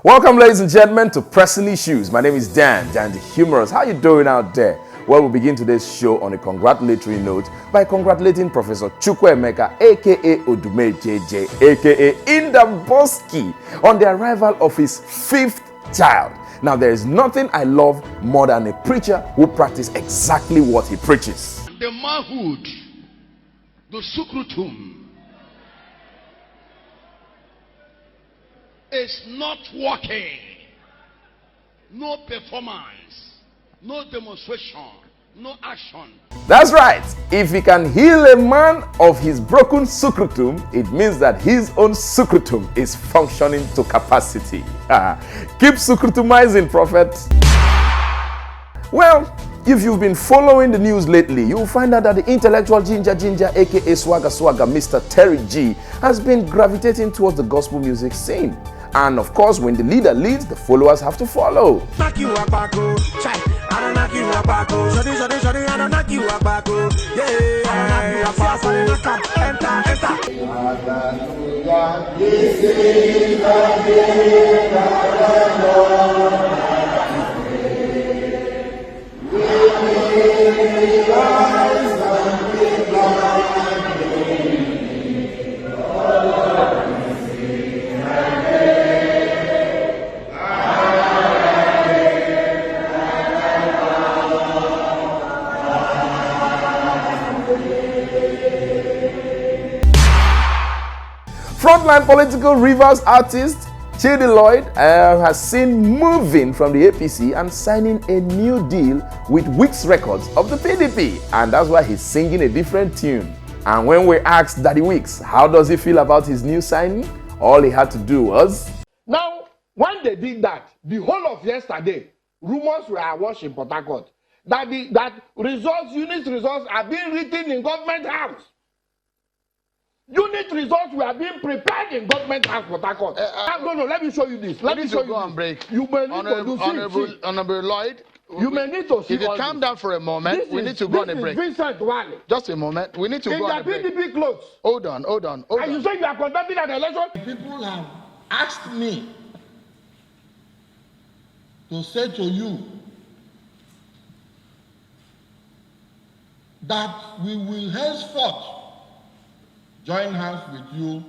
Welcome, ladies and gentlemen, to Pressing Issues. My name is Dan D Humorous. How you doing out there? Well, we'll begin today's show on a congratulatory note by congratulating Professor Chukwuemeka, aka Odume JJ, aka Indamboski, on the arrival of his 5th child. Now, there is nothing I love more than a preacher who practices exactly what he preaches. The manhood, the sukrutum, is not working. No performance, no demonstration, no action. That's right. If he can heal a man of his broken sukrutum, it means that his own sukrutum is functioning to capacity. Keep sukrutumizing, prophet. Well, if you've been following the news lately, you'll find out that the intellectual ginger, aka Swagger, Mr. Terry G, has been gravitating towards the gospel music scene. And of course, when the leader leads, the followers have to follow. Frontline political Rivers artist Chidi Lloyd has seen moving from the APC and signing a new deal with Wix Records of the PDP, and that's why he's singing a different tune. And when we asked Daddy Wix how does he feel about his new signing, all he had to do was... Now, when they did that, the whole of yesterday, rumors were awash in Port Harcourt that unit results are being written in government house. Unit results were being prepared in government house, Port Harcourt. No, let me show you this. Let me show you go this. And break. You may need to do Honorable Lloyd. You may need to see. If you calm down for a moment, we need to go on a break. Vincent Wale. Just a moment. We need to go on a break. In the PDP clothes. Hold on. And you say you are conducting an election? People have asked me to say to you that we will henceforth join hands with you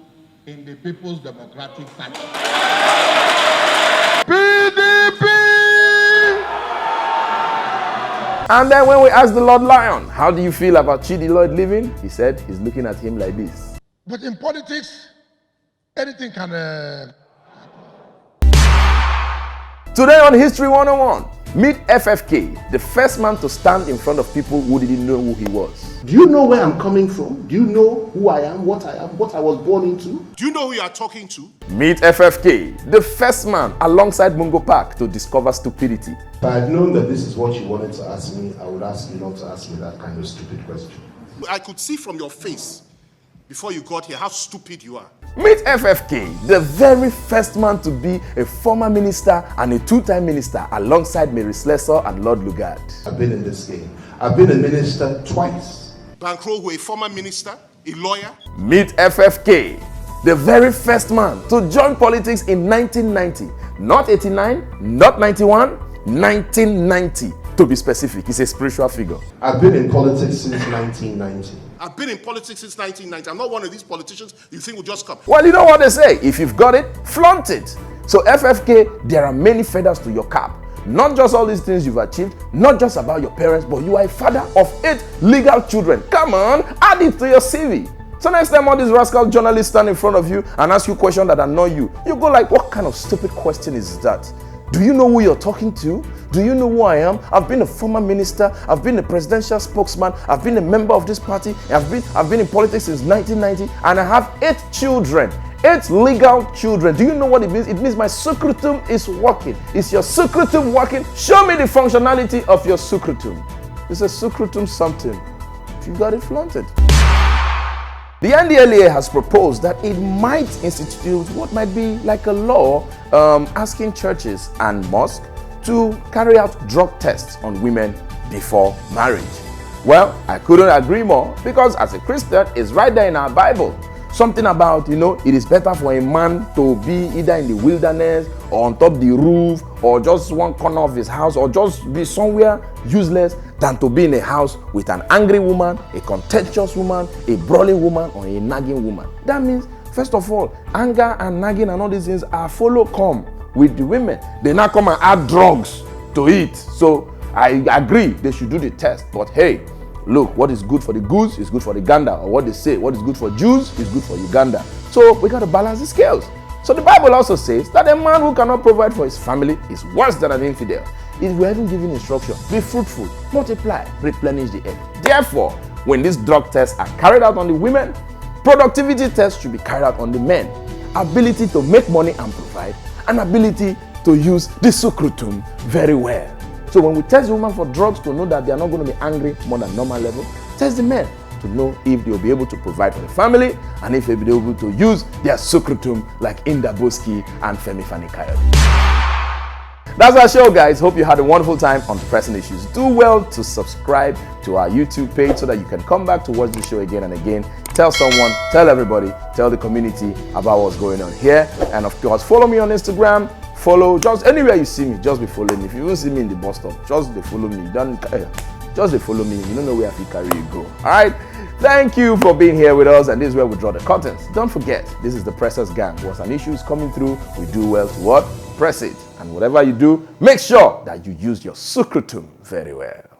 in the People's Democratic Party. PDP! And then when we asked the Lord Lion, how do you feel about Chidi Lloyd leaving? He said he's looking at him like this. But in politics, anything can Today on History 101, meet FFK, the first man to stand in front of people who didn't know who he was. Do you know where I'm coming from? Do you know who I am, what I was born into? Do you know who you are talking to? Meet FFK, the first man alongside Mungo Park to discover stupidity. If I had known that this is what you wanted to ask me, I would ask you not to ask me that kind of stupid question. I could see from your face before you got here how stupid you are. Meet FFK, the very first man to be a former minister and a two-time minister alongside Mary Slessor and Lord Lugard. I've been in this game. I've been a minister twice. Bankroll, a former minister, a lawyer. Meet FFK, the very first man to join politics in 1990. Not 89, not 91, 1990 to be specific. He's a spiritual figure. I've been in politics since 1990. I've been in politics since 1990. I'm not one of these politicians you think will just come. Well, you know what they say. If you've got it, flaunt it. So FFK, there are many feathers to your cap. Not just all these things you've achieved, not just about your parents, but you are a father of 8 legal children. Come on, add it to your CV. So next time all these rascal journalists stand in front of you and ask you questions that annoy you, you go like, what kind of stupid question is that? Do you know who you're talking to? Do you know who I am? I've been a former minister. I've been a presidential spokesman. I've been a member of this party. I've been in politics since 1990, and I have 8 children. 8 legal children. Do you know what it means? It means my sukrutum is working. Is your sukrutum working? Show me the functionality of your sukrutum. It's a sukrutum something. If you got it, flaunt it. The NDLEA has proposed that it might institute what might be like a law asking churches and mosques to carry out drug tests on women before marriage. Well, I couldn't agree more, because as a Christian, it's right there in our Bible. Something about, it is better for a man to be either in the wilderness or on top of the roof or just one corner of his house or just be somewhere useless than to be in a house with an angry woman, a contentious woman, a brawling woman, or a nagging woman. That means, first of all, anger and nagging and all these things are come with the women. They now come and add drugs to it. So I agree they should do the test. But hey, look, what is good for the goose is good for the gander, or what they say, what is good for Jews is good for Uganda. So we got to balance the scales. So the Bible also says that a man who cannot provide for his family is worse than an infidel. We're even giving instruction: be fruitful, multiply, replenish the earth. Therefore, when these drug tests are carried out on the women, productivity tests should be carried out on the men. Ability to make money and provide, and ability to use the sukrutum very well. So when we test the woman for drugs to know that they are not going to be angry more than normal level, test the men to know if they'll be able to provide for the family and if they'll be able to use their sukrutum like Indaboski and Femi Fani-Kayode. That's our show, guys. Hope you had a wonderful time on Pressing Issues. Do well to subscribe to our YouTube page so that you can come back to watch the show again and again. Tell someone, tell everybody, tell the community about what's going on here. And of course, follow me on Instagram. Follow, just anywhere you see me, just be following me. If you don't see me in the bus stop, just be follow me. Just be follow me. You don't know where I carry you go. All right. Thank you for being here with us, and this is where we draw the curtains. Don't forget, this is the Pressers Gang. Once an issue is coming through, we do well to what? Press it. And whatever you do, make sure that you use your sukrutum very well.